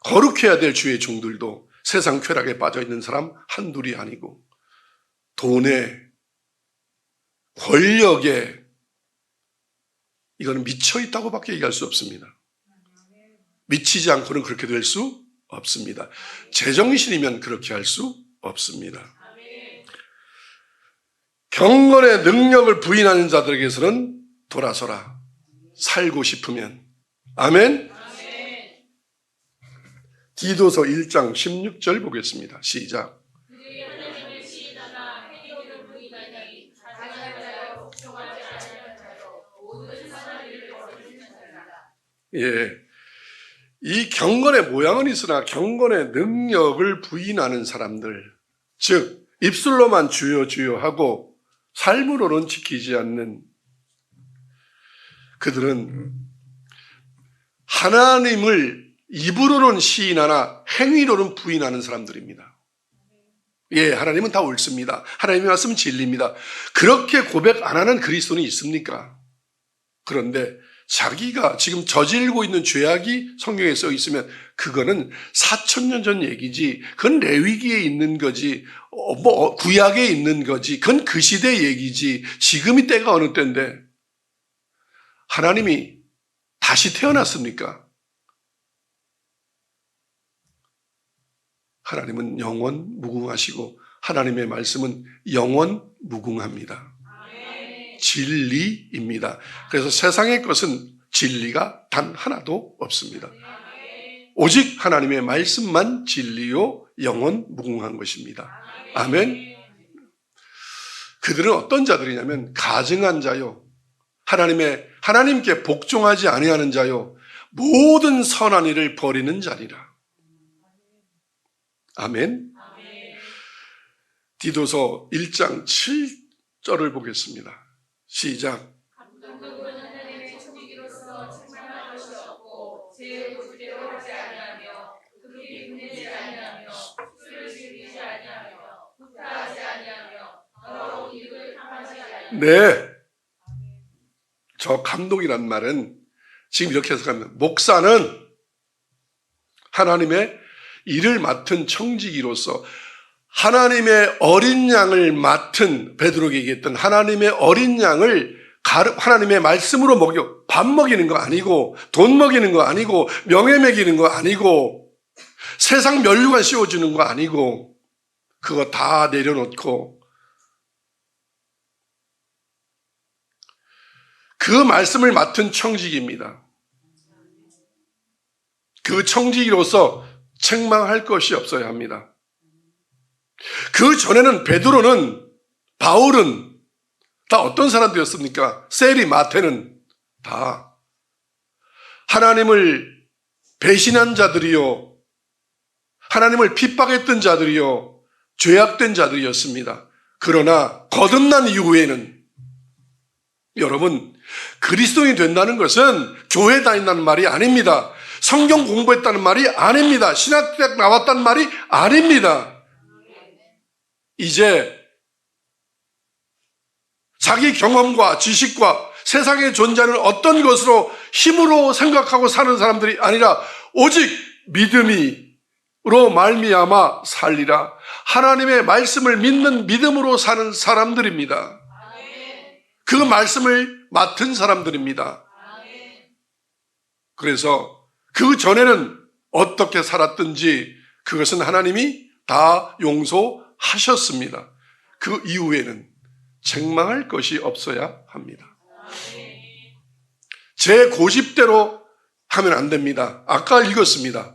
거룩해야 될 주의 종들도 세상 쾌락에 빠져 있는 사람 한둘이 아니고 돈에 권력에 이거는 미쳐 있다고밖에 얘기할 수 없습니다. 미치지 않고는 그렇게 될 수 없습니다. 제정신이면 그렇게 할 수 없습니다. 경건의 능력을 부인하는 자들에게서는 돌아서라. 살고 싶으면. 아멘. 디도서 1장 16절 보겠습니다. 시작. 예, 이 경건의 모양은 있으나 경건의 능력을 부인하는 사람들, 즉 입술로만 주여 주여 하고 삶으로는 지키지 않는 그들은 하나님을 입으로는 시인하나 행위로는 부인하는 사람들입니다. 예, 하나님은 다 옳습니다. 하나님의 말씀은 진리입니다. 그렇게 고백 안 하는 그리스도인이 있습니까? 그런데 자기가 지금 저지르고 있는 죄악이 성경에 써 있으면 그거는 4,000년 전 얘기지, 그건 레위기에 있는 거지, 구약에 있는 거지, 그건 그 시대 얘기지, 지금이 때가 어느 때인데 하나님이 다시 태어났습니까? 하나님은 영원 무궁하시고 하나님의 말씀은 영원 무궁합니다. 진리입니다. 그래서 세상의 것은 진리가 단 하나도 없습니다. 오직 하나님의 말씀만 진리요 영원 무궁한 것입니다. 아멘. 그들은 어떤 자들이냐면 가증한 자요, 하나님께 복종하지 아니하는 자요, 모든 선한 일을 버리는 자리라. 아멘. 디도서 1장 7절을 보겠습니다. 시작. 네. 저 감독이란 말은 지금 이렇게 해석합니다. 목사는 하나님의 일을 맡은 청지기로서 하나님의 어린 양을 맡은, 베드로에게 얘기했던 하나님의 어린 양을 하나님의 말씀으로 밥 먹이는 거 아니고, 돈 먹이는 거 아니고, 명예 먹이는 거 아니고, 세상 면류관 씌워주는 거 아니고, 그거 다 내려놓고 그 말씀을 맡은 청지기입니다. 그 청지기로서 책망할 것이 없어야 합니다. 그 전에는 베드로는, 바울은 다 어떤 사람들이었습니까? 세리, 마태는 다 하나님을 배신한 자들이요, 하나님을 핍박했던 자들이요, 죄악된 자들이었습니다. 그러나 거듭난 이후에는, 여러분, 그리스도인이 된다는 것은 교회 다닌다는 말이 아닙니다. 성경 공부했다는 말이 아닙니다. 신학대학 나왔다는 말이 아닙니다. 이제 자기 경험과 지식과 세상에 존재하는 어떤 것으로 힘으로 생각하고 사는 사람들이 아니라 오직 믿음으로 말미암아 살리라. 하나님의 말씀을 믿는 믿음으로 사는 사람들입니다. 그 말씀을 맡은 사람들입니다. 그래서 그 전에는 어떻게 살았든지 그것은 하나님이 다 용서하셨습니다. 그 이후에는 책망할 것이 없어야 합니다. 제 고집대로 하면 안 됩니다. 아까 읽었습니다.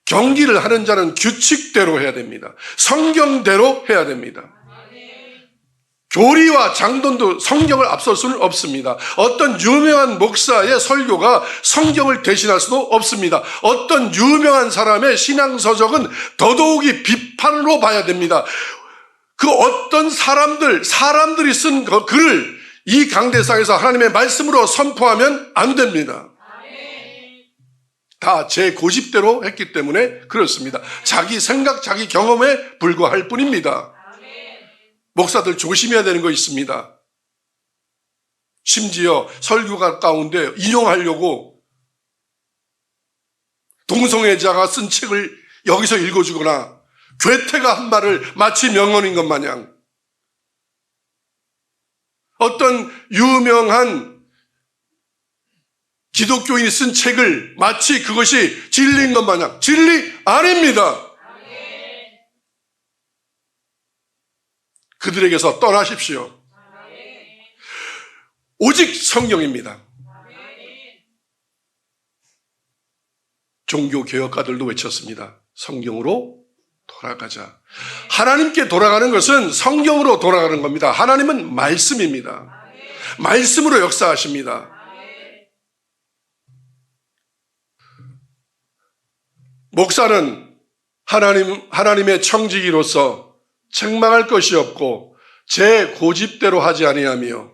경기를 하는 자는 규칙대로 해야 됩니다. 성경대로 해야 됩니다. 교리와 장론도 성경을 앞설 수는 없습니다. 어떤 유명한 목사의 설교가 성경을 대신할 수도 없습니다. 어떤 유명한 사람의 신앙서적은 더더욱이 비판으로 봐야 됩니다. 그 어떤 사람들이 쓴 글을 이 강대상에서 하나님의 말씀으로 선포하면 안 됩니다. 다 제 고집대로 했기 때문에 그렇습니다. 자기 생각, 자기 경험에 불과할 뿐입니다. 목사들 조심해야 되는 거 있습니다. 심지어 설교가 가운데 인용하려고 동성애자가 쓴 책을 여기서 읽어주거나 괴테가 한 말을 마치 명언인 것 마냥, 어떤 유명한 기독교인이 쓴 책을 마치 그것이 진리인 것 마냥, 진리 아닙니다. 그들에게서 떠나십시오. 오직 성경입니다. 종교개혁가들도 외쳤습니다. 성경으로 돌아가자. 하나님께 돌아가는 것은 성경으로 돌아가는 겁니다. 하나님은 말씀입니다. 말씀으로 역사하십니다. 목사는 하나님의 청지기로서 책망할 것이 없고 제 고집대로 하지 아니하며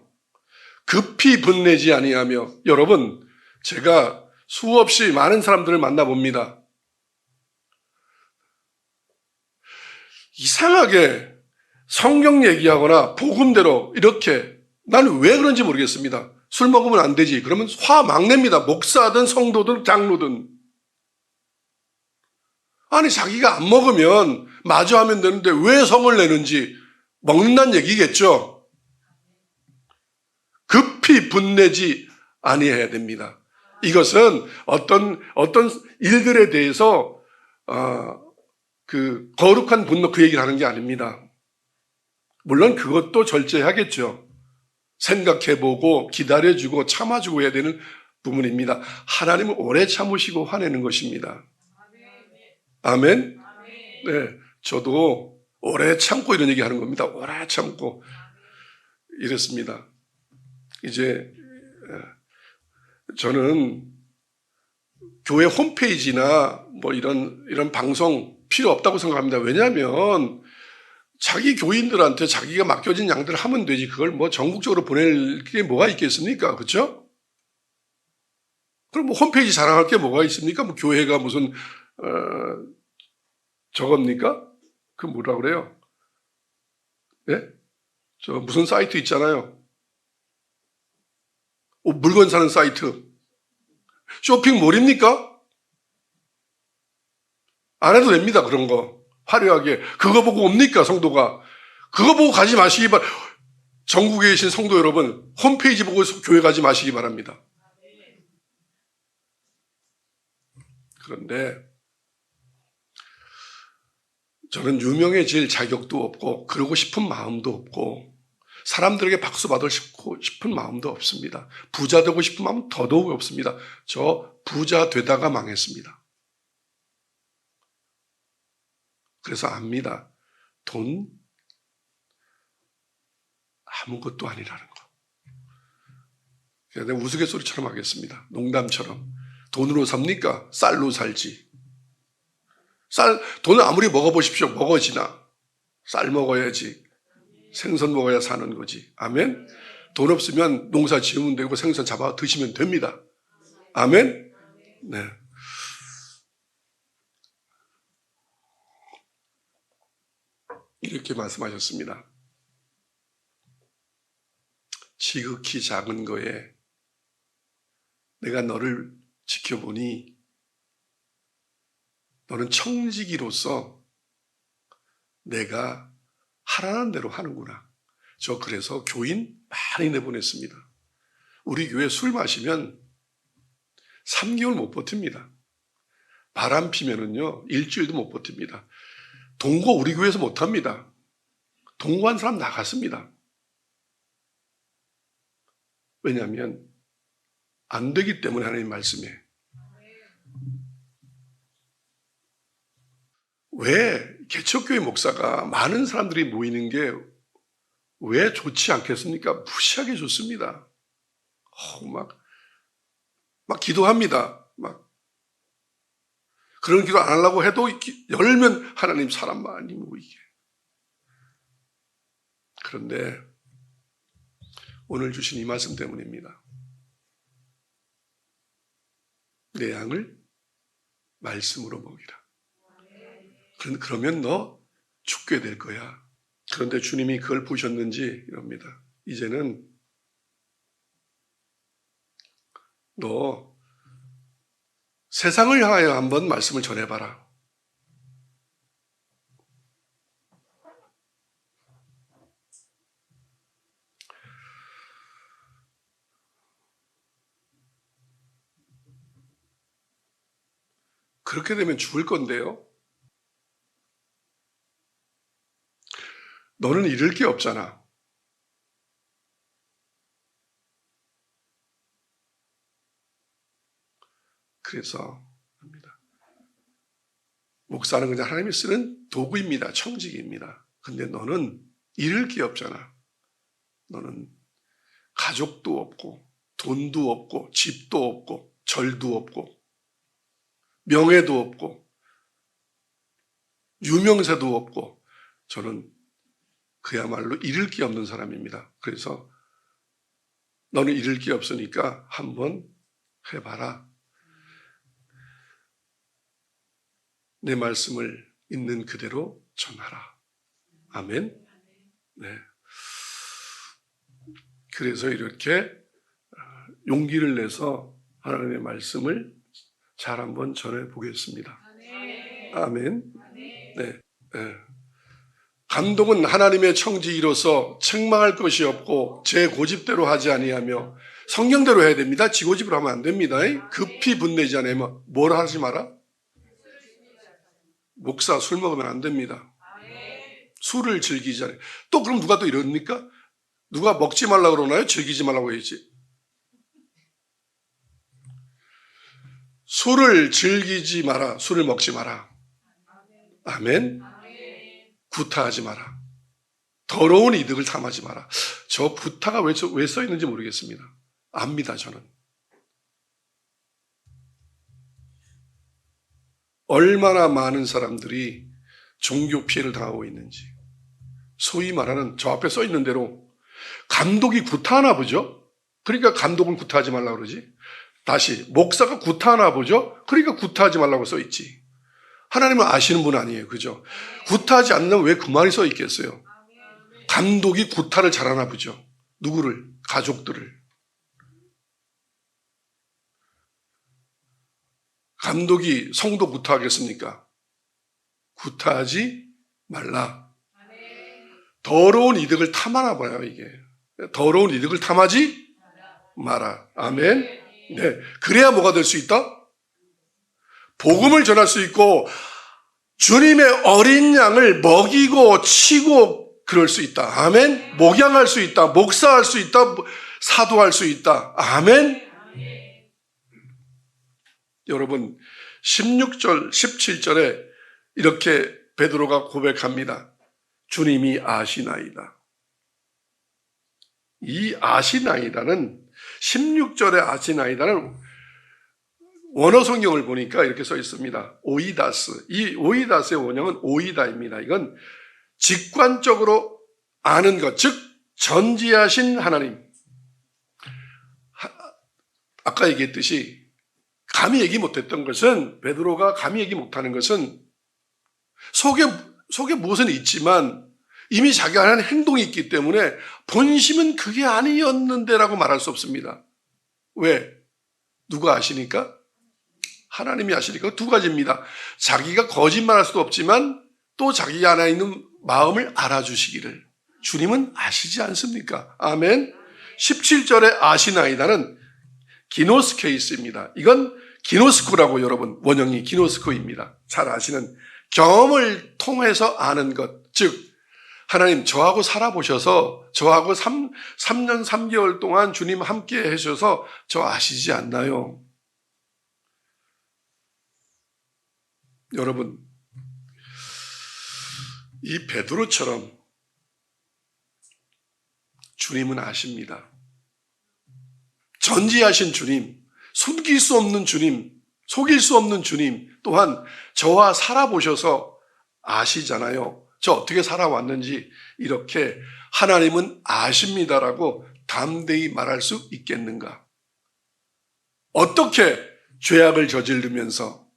급히 분내지 아니하며, 여러분, 제가 수없이 많은 사람들을 만나봅니다. 이상하게 성경 얘기하거나 복음대로 이렇게, 나는 왜 그런지 모르겠습니다. 술 먹으면 안 되지 그러면 화 막 냅니다. 목사든 성도든 장로든. 아니, 자기가 안 먹으면 마저 하면 되는데 왜 성을 내는지, 먹는다는 얘기겠죠. 급히 분내지 아니해야 됩니다. 이것은 어떤 일들에 대해서 그 거룩한 분노, 그 얘기를 하는 게 아닙니다. 물론 그것도 절제하겠죠. 생각해보고 기다려주고 참아주고 해야 되는 부분입니다. 하나님은 오래 참으시고 화내는 것입니다. 아멘? 네, 저도 오래 참고 이런 얘기 하는 겁니다. 오래 참고 이랬습니다. 이제 저는 교회 홈페이지나 뭐 이런 방송 필요 없다고 생각합니다. 왜냐하면 자기 교인들한테 자기가 맡겨진 양들을 하면 되지, 그걸 뭐 전국적으로 보낼 게 뭐가 있겠습니까? 그렇죠? 그럼 뭐 홈페이지 자랑할 게 뭐가 있습니까? 뭐 교회가 무슨 저겁니까? 그 뭐라 그래요? 예? 저 무슨 사이트 있잖아요. 물건 사는 사이트. 쇼핑몰입니까? 안 해도 됩니다. 그런 거. 화려하게. 그거 보고 옵니까, 성도가? 그거 보고 가지 마시기 바랍니다. 전국에 계신 성도 여러분, 홈페이지 보고 교회 가지 마시기 바랍니다. 그런데 저는 유명해질 자격도 없고 그러고 싶은 마음도 없고 사람들에게 박수 받고 싶은 마음도 없습니다. 부자 되고 싶은 마음은 더더욱 없습니다. 저 부자 되다가 망했습니다. 그래서 압니다. 돈 아무것도 아니라는 거. 내가 우스갯소리처럼 하겠습니다. 농담처럼. 돈으로 삽니까? 쌀로 살지. 돈을 아무리 먹어보십시오. 먹어지나. 쌀 먹어야지. 생선 먹어야 사는 거지. 아멘? 돈 없으면 농사 지으면 되고 생선 잡아 드시면 됩니다. 아멘? 네. 이렇게 말씀하셨습니다. 지극히 작은 거에 내가 너를 지켜보니 너는 청지기로서 내가 하라는 대로 하는구나. 저 그래서 교인 많이 내보냈습니다. 우리 교회 술 마시면 3개월 못 버팁니다. 바람 피면은요, 일주일도 못 버팁니다. 동거 우리 교회에서 못 합니다. 동거한 사람 나갔습니다. 왜냐하면 안 되기 때문에 하나님 말씀에. 왜 개척교회 목사가 많은 사람들이 모이는 게 왜 좋지 않겠습니까? 무시하게 좋습니다. 막 기도합니다. 그런 기도 안 하려고 해도 열면 하나님 사람 많이 모이게. 그런데 오늘 주신 이 말씀 때문입니다. 내 양을 말씀으로 먹이라. 그러면 너 죽게 될 거야. 그런데 주님이 그걸 보셨는지 이럽니다. 이제는 너 세상을 향하여 한번 말씀을 전해봐라. 그렇게 되면 죽을 건데요. 너는 잃을 게 없잖아. 그래서 합니다. 목사는 그냥 하나님이 쓰는 도구입니다. 청직입니다. 근데 너는 잃을 게 없잖아. 너는 가족도 없고 돈도 없고 집도 없고 절도 없고 명예도 없고 유명세도 없고 저는 그야말로 잃을 게 없는 사람입니다. 그래서 너는 잃을 게 없으니까 한번 해봐라. 내 말씀을 있는 그대로 전하라. 아멘. 네. 그래서 이렇게 용기를 내서 하나님의 말씀을 잘 한번 전해 보겠습니다. 아멘. 네. 네. 감독은 하나님의 청지기로서 책망할 것이 없고 제 고집대로 하지 아니하며 성경대로 해야 됩니다. 지 고집으로 하면 안 됩니다. 급히 분내지 않으면 뭘 하지 마라? 목사 술 먹으면 안 됩니다. 술을 즐기지 않아요. 또 그럼 누가 또 이럽니까? 누가 먹지 말라고 그러나요? 즐기지 말라고 해야지. 술을 즐기지 마라. 술을 먹지 마라. 아멘. 구타하지 마라. 더러운 이득을 탐하지 마라. 저 구타가 왜 써 있는지 모르겠습니다. 압니다, 저는. 얼마나 많은 사람들이 종교 피해를 당하고 있는지. 소위 말하는 저 앞에 써 있는 대로 감독이 구타하나 보죠? 그러니까 감독을 구타하지 말라고 그러지. 다시 목사가 구타하나 보죠? 그러니까 구타하지 말라고 써 있지. 하나님은 아시는 분 아니에요. 그죠? 구타하지 않는 왜 그 말이 써 있겠어요? 감독이 구타를 잘하나 보죠. 누구를? 가족들을. 감독이 성도 구타하겠습니까? 구타하지 말라. 더러운 이득을 탐하나 봐요, 이게. 더러운 이득을 탐하지 마라. 아멘. 네. 그래야 뭐가 될 수 있다? 복음을 전할 수 있고 주님의 어린 양을 먹이고 치고 그럴 수 있다. 아멘. 목양할 수 있다. 목사할 수 있다. 사도할 수 있다. 아멘. 여러분 16절 17절에 이렇게 베드로가 고백합니다. 주님이 아시나이다. 이 아시나이다는 16절의 아시나이다는 원어 성경을 보니까 이렇게 써 있습니다. 오이다스. 이 오이다스의 원형은 오이다입니다. 이건 직관적으로 아는 것, 즉 전지하신 하나님. 아까 얘기했듯이 감히 얘기 못했던 것은, 베드로가 감히 얘기 못하는 것은 속에 무엇은 있지만 이미 자기가 하는 행동이 있기 때문에 본심은 그게 아니었는데라고 말할 수 없습니다. 왜? 누가 아시니까? 하나님이 아시니까. 두 가지입니다. 자기가 거짓말할 수도 없지만 또 자기 안에 있는 마음을 알아주시기를 주님은 아시지 않습니까? 아멘. 17절의 아시나이다는 기노스 케이스입니다. 이건 기노스코라고, 여러분 원형이 기노스코입니다. 잘 아시는, 경험을 통해서 아는 것. 즉 하나님, 저하고 살아보셔서, 저하고 3년 3개월 동안 주님 함께 해주셔서 저 아시지 않나요? 여러분, 이 베드로처럼 주님은 아십니다. 전지하신 주님, 숨길 수 없는 주님, 속일 수 없는 주님, 또한 저와 살아보셔서 아시잖아요. 저 어떻게 살아왔는지. 이렇게 하나님은 아십니다라고 담대히 말할 수 있겠는가? 어떻게 죄악을 저지르면서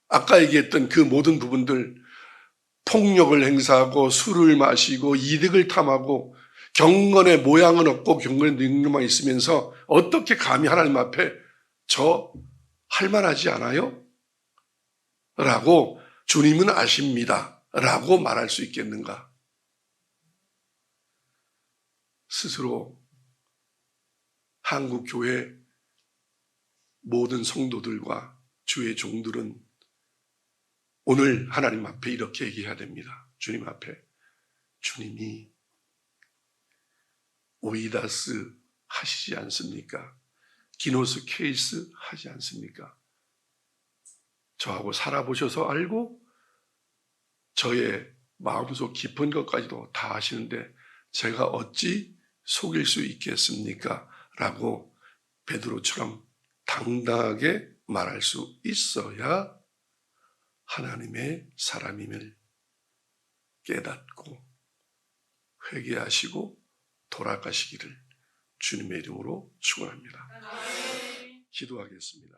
아까 얘기했던 그 모든 부분들, 폭력을 행사하고 술을 마시고 이득을 탐하고 경건의 모양은 없고 경건의 능력만 있으면서 어떻게 감히 하나님 앞에 저 할만하지 않아요? 라고 주님은 아십니다 라고 말할 수 있겠는가? 스스로 한국교회 모든 성도들과 주의 종들은 오늘 하나님 앞에 이렇게 얘기해야 됩니다. 주님 앞에, 주님이 오이다스 하시지 않습니까? 기노스 케이스 하지 않습니까? 저하고 살아보셔서 알고 저의 마음속 깊은 것까지도 다 아시는데 제가 어찌 속일 수 있겠습니까? 라고 베드로처럼 당당하게 말할 수 있어야 하나님의 사람임을 깨닫고 회개하시고 돌아가시기를 주님의 이름으로 축원합니다. 기도하겠습니다.